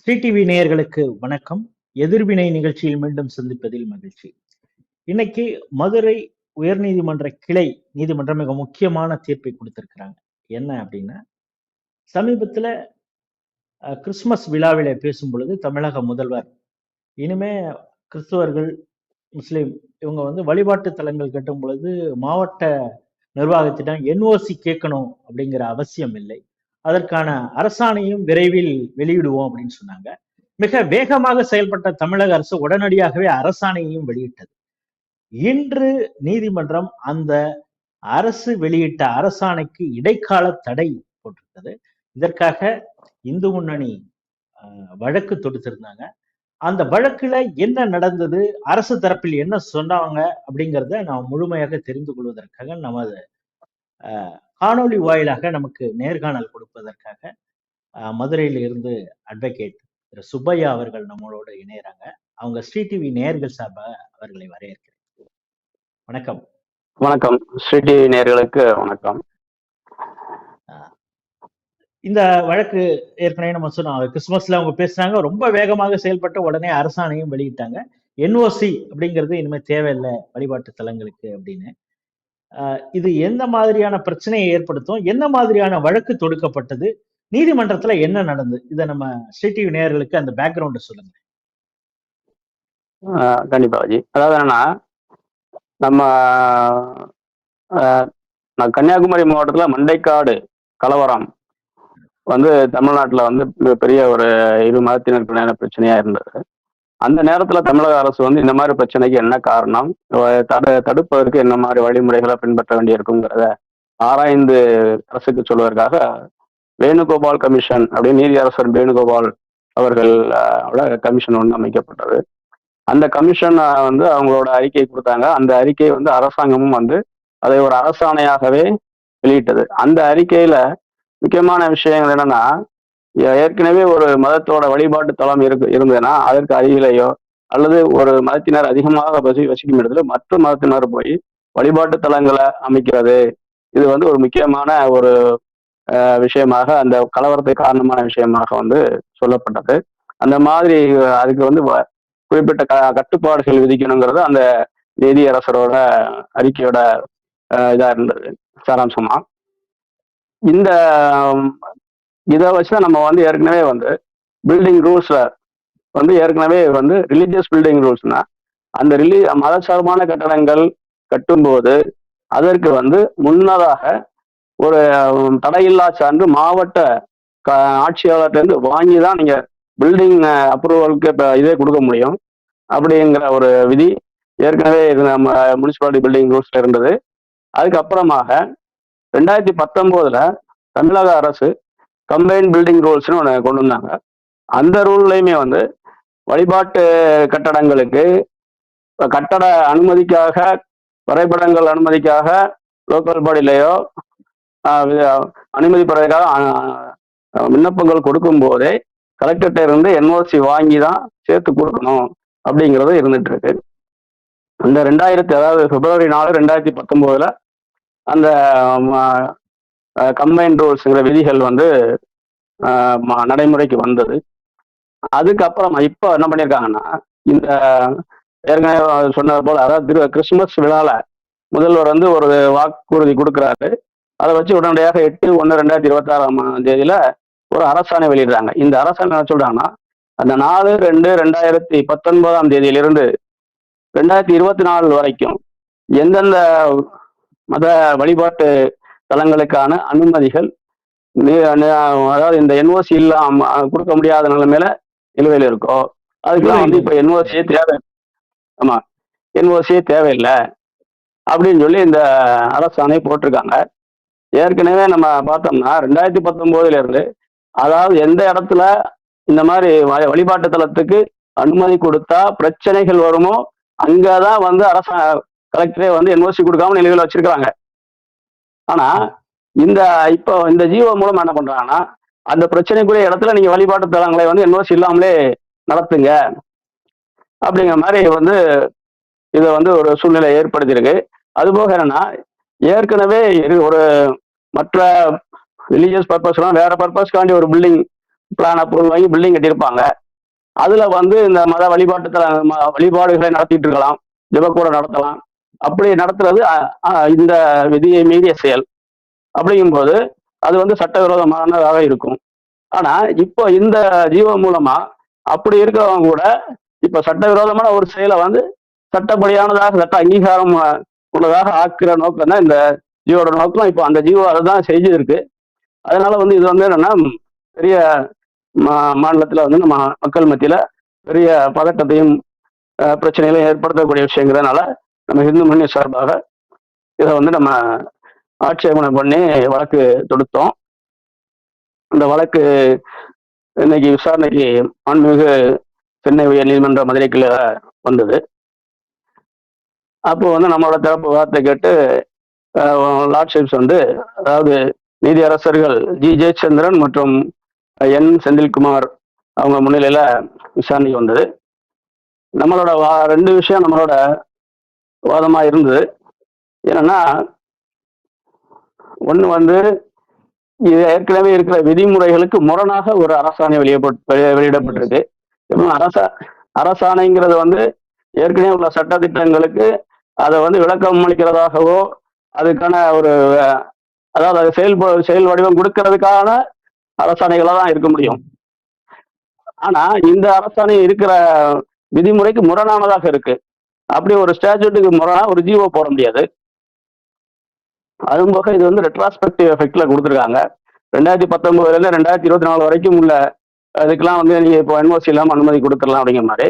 Sri TV நேயர்களுக்கு வணக்கம். எதிர்வினை நிகழ்ச்சியில் மீண்டும் சந்திப்பதில் மகிழ்ச்சி. இன்னைக்கு மதுரை உயர்நீதிமன்ற கிளை நீதிமன்றம் மிக முக்கியமான தீர்ப்பை கொடுத்திருக்கிறாங்க. என்ன அப்படின்னா, சமீபத்துல கிறிஸ்துமஸ் விழாவிலே பேசும் பொழுது தமிழக முதல்வர், இனிமே கிறிஸ்தவர்கள், முஸ்லிம் இவங்க வழிபாட்டு தலங்கள் கட்டும் பொழுது மாவட்ட நிர்வாகத்திடம் என்ஓசி கேட்கணும் அப்படிங்கிற அவசியம் இல்லை. அதற்கான அரசாணையும் விரைவில் வெளியிடுவோம் அப்படின்னு சொன்னாங்க. மிக வேகமாக செயல்பட்ட தமிழக அரசு உடனடியாகவே அரசாணையையும் வெளியிட்டது. இன்று நீதிமன்றம் அந்த அரசு வெளியிட்ட அரசாணைக்கு இடைக்கால தடை போட்டிருக்கிறது. இதற்காக இந்து முன்னணி வழக்கு தொடுத்திருந்தாங்க. அந்த வழக்குல என்ன நடந்தது, அரசு தரப்பில் என்ன சொன்னாங்க அப்படிங்கிறத நாம் முழுமையாக தெரிந்து கொள்வதற்காக நமது காணொலி வாயிலாக நமக்கு நேர்காணல் கொடுப்பதற்காக மதுரையில இருந்து அட்வொகேட் திரு சுப்பையா அவர்கள் நம்மளோட இணையறாங்க. அவங்க ஸ்ரீ டிவி நேயர்கள் சார்பாக அவர்களை வரவேற்கிறேன். வணக்கம். வணக்கம். ஸ்ரீ டிவி நேயர்களுக்கு வணக்கம். இந்த வழக்கு ஏற்கனவே நம்ம சொன்னோம், கிறிஸ்துமஸ்ல அவங்க பேசுறாங்க, ரொம்ப வேகமாக செயல்பட்ட உடனே அரசாணையும் வெளியிட்டாங்க. என்ஓசி அப்படிங்கிறது இனிமே தேவையில்லை வழிபாட்டு தலங்களுக்கு அப்படின்னு. இது எந்த மாதிரியான பிரச்சனையை ஏற்படுத்தும், என்ன மாதிரியான வழக்கு தொடுக்கப்பட்டது, நீதிமன்றத்துல என்ன நடந்தது, இதை நம்ம ஸ்ரீ டிவி நேயர்களுக்கு அந்த பேக்ரவுண்ட் சொல்லுங்க. கண்டிப்பாஜி. அதாவது என்னன்னா, நம்ம கன்னியாகுமரி மாவட்டத்துல மண்டைக்காடு கலவரம் தமிழ்நாட்டுல பெரிய ஒரு இரு மதத்தினருக்கான பிரச்சனையா இருந்தது. அந்த நேரத்துல தமிழக அரசு இந்த மாதிரி பிரச்சனைக்கு என்ன காரணம், தடுப்பதற்கு என்ன மாதிரி வழிமுறைகளை பின்பற்ற வேண்டியிருக்குங்கிறத ஆராய்ந்து அரசுக்கு சொல்வதற்காக வேணுகோபால் கமிஷன் அப்படின்னு நீதியரசர் வேணுகோபால் அவர்கள் கமிஷன் அமைக்கப்பட்டது. அந்த கமிஷன் அவங்களோட அறிக்கை கொடுத்தாங்க. அந்த அறிக்கை அரசாங்கமும் அதை ஒரு அரசாணையாகவே வெளியிட்டது. அந்த அறிக்கையில முக்கியமான விஷயங்கள் என்னன்னா, ஏற்கனவே ஒரு மதத்தோட வழிபாட்டு தளம் இருந்ததுன்னா அதற்கு அருகிலேயோ அல்லது ஒரு மதத்தினர் அதிகமாக வசிக்கும் இடத்துல மற்ற மதத்தினர் போய் வழிபாட்டு தலங்களை அமைக்கிறது, இது ஒரு முக்கியமான ஒரு விஷயமாக, அந்த கலவரத்தை காரணமான விஷயமாக சொல்லப்பட்டது. அந்த மாதிரி அதுக்கு குறிப்பிட்ட கட்டுப்பாடுகள் விதிக்கணுங்கிறது அந்த நீதியரசரோட அறிக்கையோட இதா இருந்தது, சாராம்சமா. இந்த இதை வச்சுதான் நம்ம ஏற்கனவே பில்டிங் ரூல்ஸ்ல ஏற்கனவே ரிலீஜியஸ் பில்டிங் ரூல்ஸ்னா அந்த மதசார்பான கட்டடங்கள் கட்டும்போது அதற்கு முன்னதாக ஒரு தடையில்லா சான்று மாவட்ட ஆட்சியாளர்கிட்ட வாங்கி தான் நீங்க பில்டிங் அப்ரூவலுக்கு இதே கொடுக்க முடியும் அப்படிங்கிற ஒரு விதி ஏற்கனவே நம்ம முனிசிபாலிட்டி பில்டிங் ரூல்ஸ்ல இருந்தது. அதுக்கப்புறமாக 2019 தமிழக அரசு கம்பைன் பில்டிங் ரூல்ஸ்னு ஒன்று கொண்டு வந்தாங்க. அந்த ரூல்லையுமே வழிபாட்டு கட்டடங்களுக்கு கட்டட அனுமதிக்காக, வரைபடங்கள் அனுமதிக்காக லோக்கல் பாடியிலையோ அனுமதி பெறதுக்காக விண்ணப்பங்கள் கொடுக்கும் போதே கலெக்டர்கிட்ட இருந்து என்ஓசி வாங்கி தான் சேர்த்து கொடுக்கணும் அப்படிங்கிறது இருந்துட்டு இருக்கு. இந்த பிப்ரவரி 4, 2019 அந்த கம்பைன் ரூல்ஸ்ங்கிற விதிகள் நடைமுறைக்கு வந்தது. அதுக்கப்புறம் இப்போ என்ன பண்ணியிருக்காங்கன்னா, இந்த ஏற்கனவே சொன்னது போல, அதாவது கிறிஸ்துமஸ் விழால முதல்வர் ஒரு வாக்குறுதி கொடுக்குறாரு. அதை வச்சு உடனடியாக 8/1/2026 ஒரு அரசாணை வெளியிடுறாங்க. இந்த அரசாணை என்ன சொல்றாங்கன்னா, அந்த 4/2/2019 2024 வரைக்கும் எந்தெந்த மத வழிபாட்டு தலங்களுக்கான அனுமதிகள் அதாவது இந்த என்ஓசி இல்லாம கொடுக்க முடியாத நிலைமையில நிலுவையில் இருக்கோ அதுக்கெல்லாம் இப்ப என்ஓசியே தேவை, ஆமா என்ஓசியே தேவையில்லை அப்படின்னு சொல்லி இந்த அரசாணை போட்டிருக்காங்க. ஏற்கனவே நம்ம பார்த்தோம்னா 2019 அதாவது எந்த இடத்துல இந்த மாதிரி வழிபாட்டு தலத்துக்கு அனுமதி கொடுத்தா பிரச்சனைகள் வருமோ அங்கதான் கலெக்டரே என்ஓசி கொடுக்காம நிலுவையில் வச்சிருக்காங்க. ஆனா இப்போ இந்த ஜீவோ மூலம் என்ன பண்றாங்கன்னா, அந்த பிரச்சனைக்குரிய இடத்துல நீங்க வழிபாட்டு தலங்களை என்ஓசி இல்லாமலே நடத்துங்க அப்படிங்கிற மாதிரி இதை ஒரு சூழ்நிலை ஏற்படுத்தியிருக்கு. அதுபோக என்னன்னா, ஏற்கனவே ஒரு மற்ற ரிலீஜியஸ் பர்பஸ்லாம் வேற பர்பஸ்க்காண்டி ஒரு பில்டிங் பிளான் அப்ரூவல் வாங்கி பில்டிங் கட்டியிருப்பாங்க. அதுல வந்து இந்த மத வழிபாடுகளை நடத்திட்டு இருக்கலாம், ஜெபக்கூட நடத்தலாம். அப்படி நடத்துறது இந்த விதியை மீறிய செயல். அப்படிங்கும்போது அது வந்து சட்டவிரோதமானதாக இருக்கும். ஆனா இப்போ இந்த ஜீவோ மூலமா அப்படி இருக்கிறவங்க கூட இப்ப சட்டவிரோதமான ஒரு செயலை வந்து சட்டப்படியானதாக, சட்ட அங்கீகாரம் உள்ளதாக ஆக்குற நோக்கம் தான் இந்த ஜீவோட நோக்கம். இப்போ அந்த ஜீவோ அதை தான் செஞ்சிருக்கு. அதனால வந்து இது வந்து என்னன்னா பெரிய மாநிலத்துல வந்து நம்ம மக்கள் மத்தியில பெரிய பதட்டத்தையும் பிரச்சனைகளையும் ஏற்படுத்தக்கூடிய விஷயங்கிறதுனால நம்ம இந்து முன்னணி சார்பாக இதை வந்து நம்ம ஆட்சேபனை பண்ணி வழக்கு தொடுத்தோம். இந்த வழக்கு இன்னைக்கு விசாரணைக்கு மாண்புமிகு சென்னை உயர் நீதிமன்ற மதுரை கிளை வந்தது. அப்போ வந்து நம்மளோட தரப்பு வார்த்தை கேட்டு லார்ட்ஷிப்ஸ் வந்து, அதாவது நீதியரசர்கள் ஜி ஜெயச்சந்திரன் மற்றும் என் செந்தில்குமார் அவங்க முன்னிலையில விசாரணைக்கு வந்தது. நம்மளோட ரெண்டு விஷயம் நம்மளோட வாதமா இருந்தது. என்னன்னா, ஒண்ணு வந்து இது ஏற்கனவே இருக்கிற விதிமுறைகளுக்கு முரணாக ஒரு அரசாணை வெளியிடப்பட்டிருக்கு. அரசாணைங்கிறது வந்து ஏற்கனவே உள்ள சட்ட திட்டங்களுக்கு அதை வந்து விளக்கம் அளிக்கிறதாகவோ அதுக்கான ஒரு, அதாவது அது செயல் வடிவம் கொடுக்கறதுக்கான அரசாணைகளா தான் இருக்க முடியும். ஆனா இந்த அரசாணை இருக்கிற விதிமுறைக்கு முரணானதாக இருக்கு. அப்படி ஒரு ஸ்டாட்யூட்டுக்கு முரணா ஒரு ஜீவோ போட முடியாது. அதுவும் போக இது வந்து ரெட்ராஸ்பெக்டிவ் எஃபெக்ட்ல கொடுத்துருக்காங்க. 2019 2024 வரைக்கும் உள்ள அதுக்கெல்லாம் வந்து நீங்க இப்போ என்ஓசி இல்லாம அனுமதி கொடுத்துடலாம் அப்படிங்கிற மாதிரி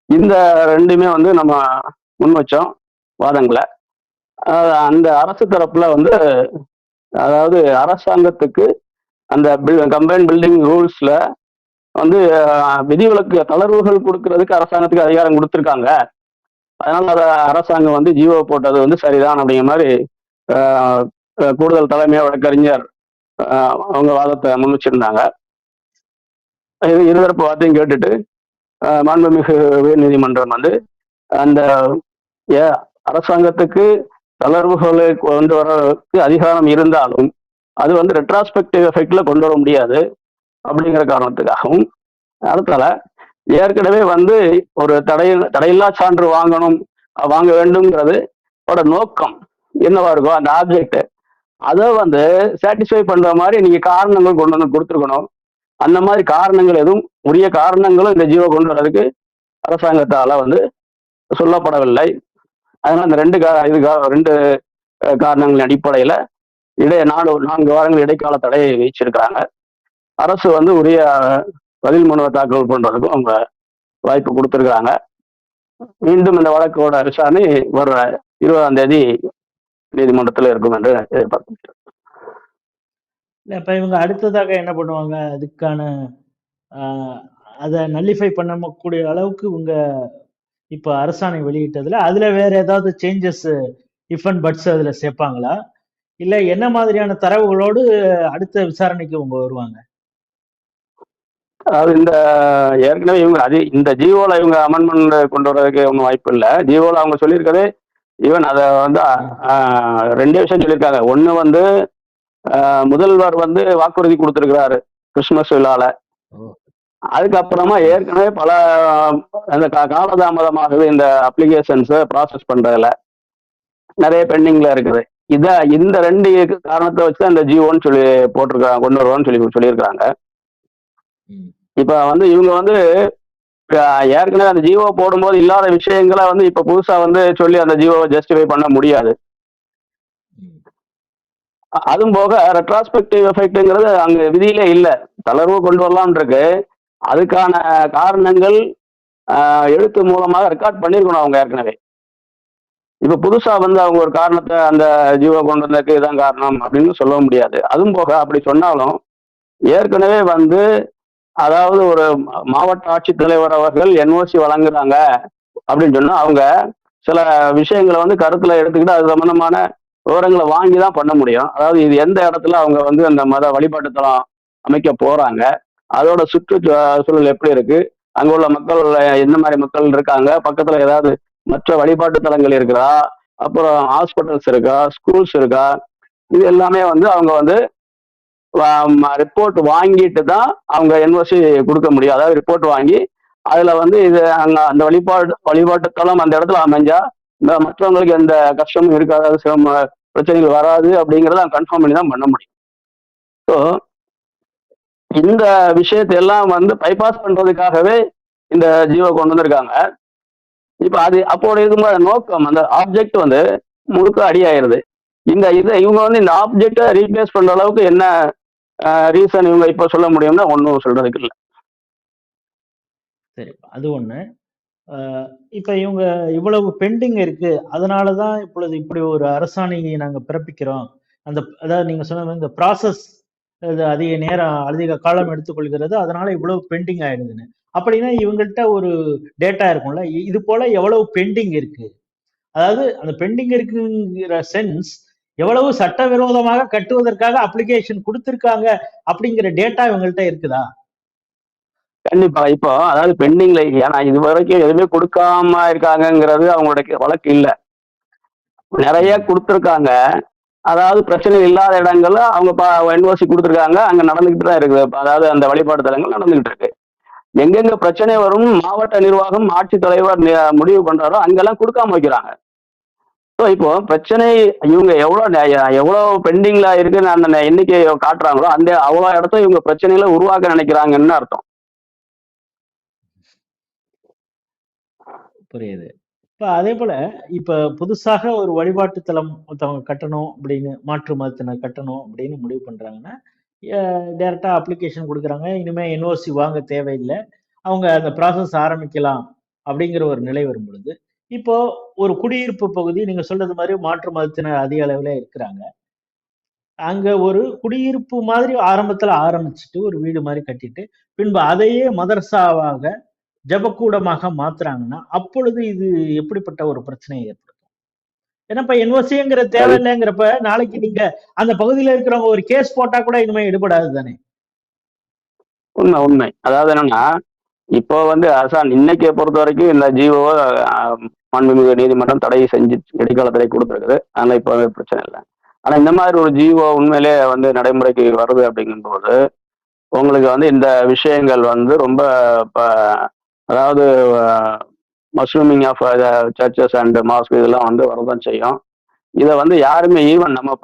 இந்த ரெண்டுமே வந்து நம்ம முன் வச்சோம் வாதங்களை. அந்த அரசு தரப்புல வந்து, அதாவது அரசாங்கத்துக்கு அந்த கம்பைன் பில்டிங் ரூல்ஸ்ல வந்து விதிவிலக்கு தளர்வுகள் கொடுக்கறதுக்கு அரசாங்கத்துக்கு அதிகாரம் கொடுத்துருக்காங்க. அதனால அதை அரசாங்கம் வந்து ஜீவோ போட்டது வந்து சரிதான் அப்படிங்கிற மாதிரி கூடுதல் தலைமை வழக்கறிஞர் அவங்க வாதத்தை முன் வச்சிருந்தாங்க. இருதரப்பு வார்த்தையும் கேட்டுட்டு மாண்புமிகு உயர் நீதிமன்றம் வந்து அந்த அரசாங்கத்துக்கு தளர்வுகளை கொண்டு வரக்கு அதிகாரம் இருந்தாலும் அது வந்து ரெட்ராஸ்பெக்டிவ் எஃபெக்ட்ல கொண்டு வர முடியாது அப்படிங்கிற காரணத்துக்காகவும், அடுத்தால ஏற்கனவே வந்து ஒரு தடையில்லா சான்று வாங்க வேண்டும்ங்கிறது நோக்கம் என்னவா இருக்கோ அந்த ஆப்ஜெக்ட் அதை வந்து சாட்டிஸ்ஃபை பண்ற மாதிரி நீங்க காரணங்கள் கொண்டு வந்து கொடுத்துருக்கணும். அந்த மாதிரி காரணங்கள் எதுவும், உரிய காரணங்களும் இந்த ஜீவோ கொண்டு வர்றதுக்கு அரசாங்கத்தால வந்து சொல்லப்படவில்லை. அதனால இந்த ரெண்டு காரணங்களின் அடிப்படையில 4 வாரங்கள் இடைக்கால தடையை வச்சிருக்கிறாங்க. அரசு வந்து உரிய பதில் மனுவை தாக்கல் பண்றதுக்கும் அவங்க வாய்ப்பு கொடுத்துருக்காங்க. மீண்டும் இந்த வழக்கோட விசாரணை வர்ற 20ஆம் தேதி நீதிமன்றத்தில் இருக்கும் என்று எதிர்பார்க்கிறேன். இப்ப இவங்க அடுத்ததாக என்ன பண்ணுவாங்க? அதுக்கான அதை நல்லிஃபை பண்ணக்கூடிய அளவுக்கு இவங்க இப்ப அரசாணை வெளியிட்டதுல அதுல வேற ஏதாவது சேஞ்சஸ் இஃப் அண்ட் பட்ஸ் அதுல சேர்ப்பாங்களா, இல்ல என்ன மாதிரியான தரவுகளோடு அடுத்த விசாரணைக்கு இவங்க வருவாங்க? அதாவது இந்த ஏற்கனவே இவங்க இந்த ஜியோல இவங்க அமெண்ட்மெண்ட் கொண்டு வர்றதுக்கு ஒன்றும் வாய்ப்பு இல்லை. ஜியோல அவங்க சொல்லியிருக்கதே ஈவன் அதை வந்து 2 விஷயம் சொல்லியிருக்காங்க. ஒன்று வந்து முதல்வர் வந்து வாக்குறுதி கொடுத்துருக்கிறாரு கிறிஸ்துமஸ் விழால. அதுக்கப்புறமா ஏற்கனவே பல அந்த காலதாமதமாகவே இந்த அப்ளிகேஷன்ஸை ப்ராசஸ் பண்றதுல நிறைய பெண்டிங்ல இருக்குது. இந்த 2 காரணத்தை வச்சு அந்த ஜியோன்னு சொல்லி போட்டிருக்காங்க, கொண்டு வருவோம்னு சொல்லியிருக்காங்க. இப்ப வந்து இவங்க வந்து ஏற்கனவே அந்த ஜியோ போடும்போது இல்லாத விஷயங்களை வந்து இப்ப புதுசா வந்து சொல்லி அந்த ஜியோவை ஜஸ்டிஃபை பண்ண முடியாது. அதுவும் போக ரெட்ராஸ்பெக்டிவ் எஃபெக்ட்ங்கிறது அங்க விதியிலே இல்லை. தளர்வு கொண்டு வரலாம் இருக்கு. அதுக்கான காரணங்கள் எழுத்து மூலமாக ரெக்கார்ட் பண்ணிருக்கணும் அவங்க ஏற்கனவே. இப்ப புதுசா வந்து அவங்க ஒரு காரணத்தை அந்த ஜியோ கொண்டு வந்ததுக்கு இதுதான் காரணம் அப்படின்னு சொல்ல முடியாது. அதுவும் போக அப்படி சொன்னாலும் ஏற்கனவே வந்து, அதாவது ஒரு மாவட்ட ஆட்சித்தலைவர் அவர்கள் என்ஓசி வழங்குறாங்க அப்படின்னு சொன்னா அவங்க சில விஷயங்களை வந்து கருத்துல எடுத்துக்கிட்டு அது சம்பந்தமான விவரங்களை வாங்கி தான் பண்ண முடியும். அதாவது இது எந்த இடத்துல அவங்க வந்து அந்த மத வழிபாட்டு தளம் அமைக்க போறாங்க, அதோட சுற்றுச்சூழல் எப்படி இருக்கு, அங்க உள்ள மக்கள் எந்த மாதிரி மக்கள் இருக்காங்க, பக்கத்துல ஏதாவது மற்ற வழிபாட்டு தலங்கள் இருக்கிறா, அப்புறம் ஹாஸ்பிட்டல்ஸ் இருக்கா, ஸ்கூல்ஸ் இருக்கா, இது எல்லாமே வந்து அவங்க வந்து ரிப்போர்ட் வாங்கிட்டு தான் அவங்க என்ஓசி கொடுக்க முடியும். அதாவது ரிப்போர்ட் வாங்கி அதுல வந்து இது அங்க அந்த வழிபாட்டு தளம் அந்த இடத்துல அமைஞ்சா மற்றவங்களுக்கு எந்த கஷ்டமும் இருக்காது, பிரச்சனைகள் வராது அப்படிங்கறத கன்ஃபார்ம் பண்ணி தான் பண்ண முடியும். ஸோ இந்த விஷயத்தை எல்லாம் வந்து பைபாஸ் பண்றதுக்காகவே இந்த ஜியோ கொண்டு வந்திருக்காங்க. இப்ப அது அப்போது இருக்கும்போது நோக்கம் அந்த ஆப்ஜெக்ட் வந்து முழுக்க அடியாயிருது. இவங்க வந்து இந்த ஆப்ஜெக்டை ரீப்ளேஸ் பண்ற அளவுக்கு என்ன ரீசன் இவங்க இப்ப சொல்ல முடியும்னா ஒன்றும் சொல்றதுக்கு இல்லை. சரி, அது ஒண்ணு. இப்ப இவங்க இவ்வளவு பெண்டிங் இருக்கு, அதனாலதான் இப்பொழுது இப்படி ஒரு அரசாணையை நாங்க பிறப்பிக்கிறோம். அதாவது நீங்க சொன்ன இந்த ப்ராசஸ் அதிக காலம் எடுத்துக்கொள்கிறது, அதனால இவ்வளவு பெண்டிங் ஆயிடுதுன்னு. அப்படின்னா இவங்கள்ட்ட ஒரு டேட்டா இருக்கும்ல, இது போல எவ்வளவு பெண்டிங் இருக்கு, அதாவது அந்த பெண்டிங் இருக்குங்கிற சென்ஸ் எவ்வளவு சட்டவிரோதமாக கட்டுவதற்காக அப்ளிகேஷன் கொடுத்திருக்காங்க அப்படிங்கிற டேட்டா இவங்கள்ட்ட இருக்குதா? கண்டிப்பா. இப்போ அதாவது பெண்டிங்ல ஏன்னா இது வரைக்கும் எதுவுமே கொடுக்காம இருக்காங்கிறது அவங்களுடைய வழக்கு இல்ல. நிறைய கொடுத்துருக்காங்க. அதாவது பிரச்சனை இல்லாத இடங்கள்ல அவங்க என்ஓசி கொடுத்துருக்காங்க, அங்க நடந்துகிட்டு தான் இருக்குது. அதாவது அந்த வழிபாடு தலங்கள் நடந்துகிட்டு இருக்கு. எங்கெங்க பிரச்சனை வரும் மாவட்ட நிர்வாகம் ஆட்சித்தலைவர் முடிவு பண்றாரோ அங்கெல்லாம் கொடுக்காம வைக்கிறாங்க. ஸோ இப்போ பிரச்சனை இவங்க எவ்வளவு பெண்டிங்ல இருக்குன்னு அந்த எண்ணிக்கையை காட்டுறாங்களோ அந்த அவ்வளவு இடத்த இவங்க பிரச்சனைகளை உருவாக்க நினைக்கிறாங்கன்னு அர்த்தம். புரியுது. இப்ப அதே போல இப்ப புதுசாக ஒரு வழிபாட்டு தலம் ஒருத்தவங்க கட்டணும் அப்படின்னு, மாற்று மதத்தினர் கட்டணும் அப்படின்னு முடிவு பண்றாங்கன்னா டைரக்டா அப்ளிகேஷன் கொடுக்குறாங்க. இனிமே என்ஓசி வாங்க தேவையில்லை, அவங்க அந்த ப்ராசஸ் ஆரம்பிக்கலாம் அப்படிங்கிற ஒரு நிலை வரும் பொழுது, இப்போ ஒரு குடியிருப்பு பகுதி நீங்க சொல்றது மாதிரி மாற்று மதத்தினர் அதிக அளவுல இருக்கிறாங்க. அங்க ஒரு குடியிருப்பு மாதிரி ஆரம்பத்துல ஆரம்பிச்சுட்டு ஒரு வீடு மாதிரி கட்டிட்டு பின்பு அதையே மதரசாவாக ஜபக்கூடமாக மாத்துறாங்கன்னா அப்பொழுது இது எப்படிப்பட்ட ஒரு பிரச்சனையை ஏற்படுத்தும்? ஏன்னா இப்ப என்ஓசிங்கிற தேவையில்லைங்கிறப்ப நாளைக்கு நீங்க அந்த பகுதியில இருக்கிறவங்க ஒரு கேஸ் போட்டா கூட இனிமே எடுபடாது தானே? உண்மை. அதாவது என்னன்னா இப்போ வந்து அரசாங்கம் இன்னைக்கு பொறுத்த வரைக்கும் இந்த ஜிஓ மாண்புமிகு நீதிமன்றம் தடை செஞ்சு இடைக்கால தடை கொடுத்துருக்குது. அதனால இப்போ பிரச்சனை இல்லை. ஆனா இந்த மாதிரி ஒரு ஜிஓ உண்மையிலே வந்து நடைமுறைக்கு வருது அப்படிங்கும்போது உங்களுக்கு வந்து இந்த விஷயங்கள் வந்து ரொம்ப அதாவது mushrooming of churches and mask இதெல்லாம் வந்து வரதான் செய்யும். இதை வந்து யாருமே ஈவன் நம்ம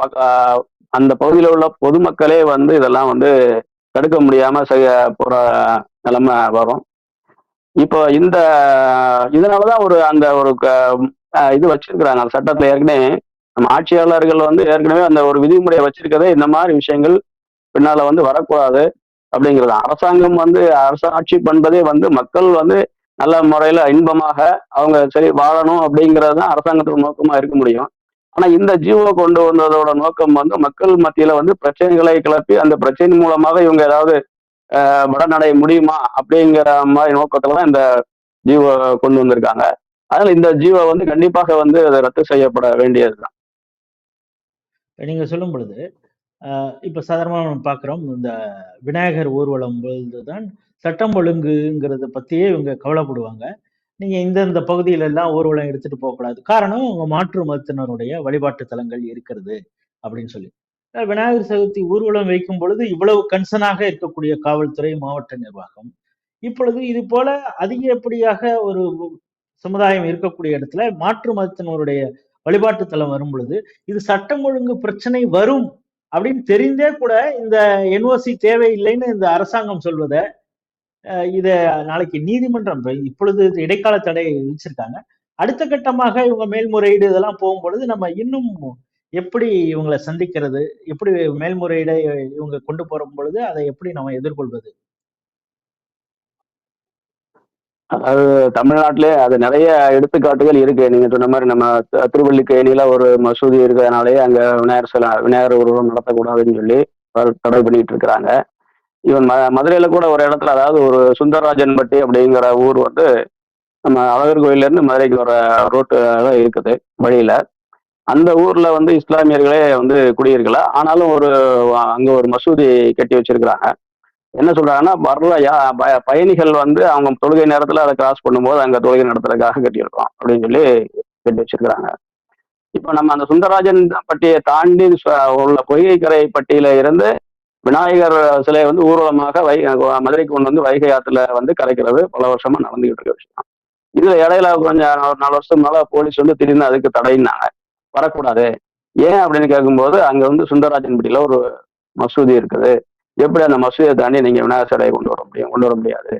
அந்த பகுதியில் உள்ள பொதுமக்களே வந்து இதெல்லாம் வந்து தடுக்க முடியாம செய்ய போற நிலைமை வரும். இப்போ இதனாலதான் அந்த ஒரு இது வச்சிருக்கிறாங்க அந்த சட்டத்துல. ஏற்கனவே நம்ம ஆட்சியாளர்கள் வந்து ஏற்கனவே அந்த ஒரு விதிமுறையை வச்சிருக்கதே இந்த மாதிரி விஷயங்கள் பின்னால வந்து வரக்கூடாது அப்படிங்கிறது. அரசாங்கம் வந்து அரசாட்சி பண்பதே வந்து மக்கள் வந்து நல்ல முறையில இன்பமாக அவங்க சரி வாழணும் அப்படிங்கிறது தான் அரசாங்கத்தோட நோக்கமா இருக்க முடியும். ஆனா இந்த ஜிஓ கொண்டு வந்ததோட நோக்கம் வந்து மக்கள் மத்தியில வந்து பிரச்சனைகளை கிளப்பி அந்த பிரச்சனை மூலமாக இவங்க ஏதாவது வடநடைய முடியுமா அப்படிங்கிற மாதிரி நோக்கத்துலதான் இந்த ஜிஓ கொண்டு வந்திருக்காங்க. அதனால இந்த ஜிஓ வந்து கண்டிப்பாக வந்து அதை ரத்து செய்யப்பட வேண்டியதுதான். நீங்க சொல்லும் பொழுது இப்ப சாதாரணமா நம்ம பாக்குறோம், இந்த விநாயகர் ஊர்வலம் பொழுதுதான் சட்டம் ஒழுங்குங்கிறத பத்தியே இவங்க கவலைப்படுவாங்க. நீங்க இந்த பகுதியில எல்லாம் ஊர்வலம் எடுத்துட்டு போகக்கூடாது, காரணம் உங்க மாற்று மதத்தினருடைய வழிபாட்டு தலங்கள் இருக்கிறது அப்படின்னு சொல்லி. விநாயகர் சதுர்த்தி ஊர்வலம் வைக்கும் பொழுது இவ்வளவு கன்சர்னாக இருக்கக்கூடிய காவல்துறை, மாவட்ட நிர்வாகம், இப்பொழுது இது போல அதிகப்படியாக ஒரு சமுதாயம் இருக்கக்கூடிய இடத்துல மாற்று மதத்தினருடைய வழிபாட்டு தலம் வரும் பொழுது இது சட்டம் ஒழுங்கு பிரச்சனை வரும் அப்படின்னு தெரிந்தே கூட இந்த என்ஓசி தேவையில்லைன்னு இந்த அரசாங்கம் சொல்வதை இத நாளைக்கு நீதிமன்றம் இப்பொழுது இடைக்கால தடை விதிச்சிருக்காங்க, அடுத்த கட்டமாக இவங்க மேல்முறையீடு இதெல்லாம் போகும்பொழுது நம்ம இன்னும் எப்படி இவங்களை சந்திக்கிறது, எப்படி மேல்முறையீடை இவங்க கொண்டு போற பொழுது அதை எப்படி நம்ம எதிர்கொள்வது? அதாவது தமிழ்நாட்டிலே அது நிறைய எடுத்துக்காட்டுகள் இருக்கு. நீங்க சொன்ன மாதிரி நம்ம திருவல்லிக்கேணியில ஒரு மசூதி இருக்கிறதுனாலே அங்க விநாயகர் உருவம் நடத்தக்கூடாதுன்னு சொல்லி தடை பண்ணிட்டு இருக்கிறாங்க. இவன் மதுரையில கூட ஒரு இடத்துல, அதாவது ஒரு சுந்தரராஜன்பட்டி அப்படிங்கிற ஊர் வந்து நம்ம அழகர் கோயில்ல இருந்து மதுரைக்கு வர ரோட்டு இருக்குது வழியில. அந்த ஊர்ல வந்து இஸ்லாமியர்களே வந்து குடியிருக்கல, ஆனாலும் அங்க ஒரு மசூதி கட்டி வச்சிருக்கிறாங்க. என்ன சொல்றாங்கன்னா வர்ற பயணிகள் வந்து அவங்க தொழுகை நேரத்துல அதை கிராஸ் பண்ணும்போது அங்க தொழுகை நடத்துறதுக்காக கட்டியிருக்கோம் அப்படின்னு சொல்லி கட்டி வச்சிருக்கிறாங்க. இப்ப நம்ம அந்த சுந்தரராஜன் பட்டியை தாண்டி உள்ள பொய்கைக்கரை பட்டியில இருந்து விநாயகர் சிலையை வந்து ஊர்வலமாக மதுரைக்கு கொண்டு வந்து வைகை ஆத்துல வந்து கரைக்கிறது பல வருஷமா நடந்துகிட்டு இருக்க விஷயம். இதுல இடையில கொஞ்சம் ஒரு 4 வருஷம் மேல போலீஸ் வந்து திடீர்னு அதுக்கு தடைன்னாங்க, வரக்கூடாது. ஏன் அப்படின்னு கேட்கும்போது அங்க வந்து சுந்தரராஜன்பட்டியில ஒரு மசூதி இருக்குது, எப்படி அந்த மசூதியை தாண்டி நீங்க விநாயகர் சிலையை கொண்டு வர முடியாது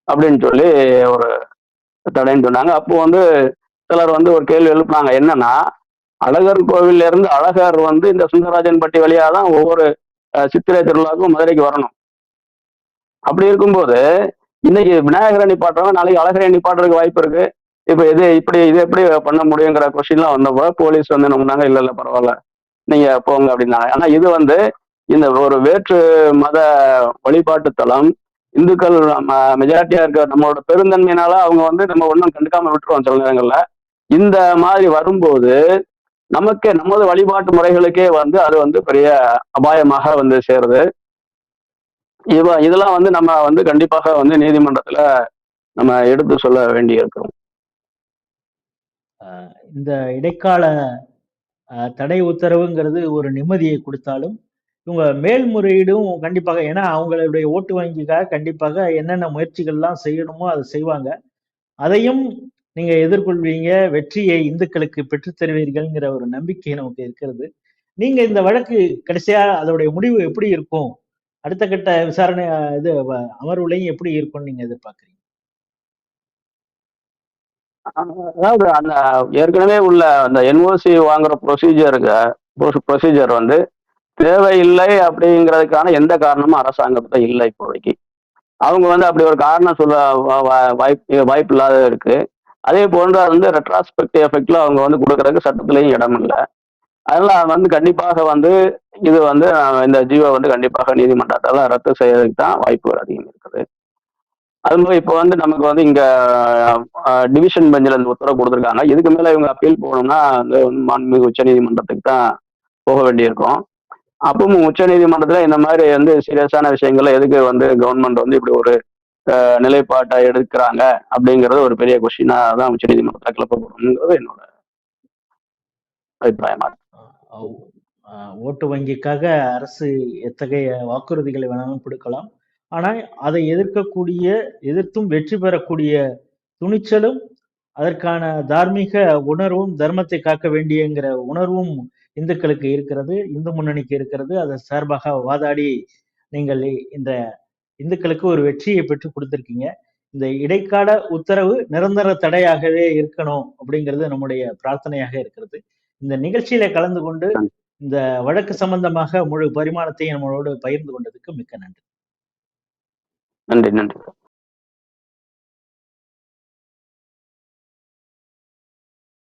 அப்படின்னு சொல்லி ஒரு தடைன்னு சொன்னாங்க. அப்போ வந்து சிலர் வந்து ஒரு கேள்வி எழுப்புனாங்க, என்னன்னா அழகர் கோவில்ல இருந்து அழகர் வந்து இந்த சுந்தரராஜன்பட்டி வழியா தான் ஒவ்வொரு சித்திரை திருவிழாவுக்கும் மதுரைக்கு வரணும். அப்படி இருக்கும்போது இன்னைக்கு விநாயகரை நிப்பாட்டுறவங்க நாளைக்கு அழகரை நிப்பாட்டுறதுக்கு வாய்ப்பு இருக்கு. இப்ப இது எப்படி பண்ண முடியுங்கிற கொஸ்டின்லாம் வந்தப்போ போலீஸ் வந்து என்ன பண்ணாங்க, இல்ல பரவாயில்ல நீங்க போங்க அப்படின்னாங்க. ஆனா இது வந்து இந்த ஒரு வேற்று மத வழிபாட்டு தலம், இந்துக்கள் மெஜாரிட்டியா இருக்க நம்மளோட பெருந்தன்மையினால அவங்க வந்து நம்ம ஒன்றும் கண்டுக்காம விட்டுருவோம் சில நேரங்கள்ல. இந்த மாதிரி வரும்போது நமக்கு நமது வழிபாட்டு முறைகளுக்கே வந்து அது வந்து பெரிய அபாயமாக வந்து சேருது. இதெல்லாம் வந்து நம்ம வந்து கண்டிப்பாக வந்து நீதிமன்றத்துல நம்ம எடுத்து சொல்ல வேண்டி இருக்கிறோம். இந்த இடைக்கால தடை உத்தரவுங்கிறது ஒரு நிம்மதியை கொடுத்தாலும் இவங்க மேல்முறையீடும் கண்டிப்பாக, ஏன்னா அவங்களுடைய ஓட்டு வங்கிக்காக கண்டிப்பாக என்னென்ன முயற்சிகள்லாம் செய்யணுமோ அதை செய்வாங்க. அதையும் நீங்க எதிர்கொள்வீங்க, வெற்றியை இந்துக்களுக்கு பெற்றுத் தருவீர்கள்ங்கிற ஒரு நம்பிக்கை நமக்கு இருக்கிறது. நீங்க இந்த வழக்கு கடைசியா அதோடைய முடிவு எப்படி இருக்கும், அடுத்த கட்ட விசாரணை இது அமர்வுலையும் எப்படி இருக்கும்னு நீங்க எதிர்பார்க்கறீங்க? அதாவது அந்த ஏற்கனவே உள்ள அந்த என்ஓசி வாங்குற ப்ரொசீஜர் வந்து தேவையில்லை அப்படிங்கிறதுக்கான எந்த காரணமும் அரசாங்கத்தை இல்லை இப்போதைக்கு. அவங்க வந்து அப்படி ஒரு காரணம் சொல்ல வாய்ப்பு இல்லாத இருக்கு. அதே போன்று அது வந்து ரெட்ராஸ்பெக்டிவ் எஃபெக்ட்ல அவங்க வந்து கொடுக்கறதுக்கு சட்டத்திலையும் இடம் இல்லை. அதனால வந்து கண்டிப்பாக வந்து இது வந்து இந்த ஜீவோ வந்து கண்டிப்பாக நீதிமன்றத்தால ரத்து செய்யறதுக்கு தான் வாய்ப்புகள் அதிகம் இருக்குது. அது மாதிரி இப்போ வந்து நமக்கு வந்து இங்க டிவிஷன் பெஞ்சில் இந்த உத்தரவு கொடுத்துருக்காங்க. இதுக்கு மேல இவங்க அப்பீல் போகணும்னா வந்து மாண்புமிகு உச்ச நீதிமன்றத்துக்கு தான் போக வேண்டியிருக்கும். அப்பவும் உச்ச நீதிமன்றத்துல இந்த மாதிரி வந்து சீரியஸான விஷயங்கள்ல எதுக்கு வந்து கவர்மெண்ட் வந்து இப்படி ஒரு நிலைப்பாட்டை எடுக்கிறாங்க அப்படிங்கிறது ஒரு பெரிய கொஸ்டினா தான் உச்ச நீதிமன்றத்தில் கிளப்பப்படுங்கிறது என்னோட அபிப்பிராயமா இருக்கு. ஓட்டு வங்கிக்காக அரசு எத்தகைய வாக்குறுதிகளை வேணாலும் கொடுக்கலாம். ஆனால் அதை எதிர்த்தும் வெற்றி பெறக்கூடிய துணிச்சலும், அதற்கான தார்மீக உணர்வும், தர்மத்தை காக்க வேண்டியங்கிற உணர்வும் இந்துக்களுக்கு இருக்கிறது, இந்து முன்னணிக்கு இருக்கிறது. அதை சார்பாக வாதாடி நீங்கள் இந்த இந்துக்களுக்கு ஒரு வெற்றியை பெற்று கொடுத்திருக்கீங்க. இந்த இடைக்கால உத்தரவு நிரந்தர தடையாகவே இருக்கணும் அப்படிங்கிறது நம்முடைய பிரார்த்தனையாக இருக்கிறது. இந்த நிகழ்ச்சியில கலந்து கொண்டு இந்த வழக்கு சம்பந்தமாக முழு பரிமாணத்தை நம்மளோடு பகிர்ந்து கொண்டதுக்கு மிக்க நன்றி. நன்றி.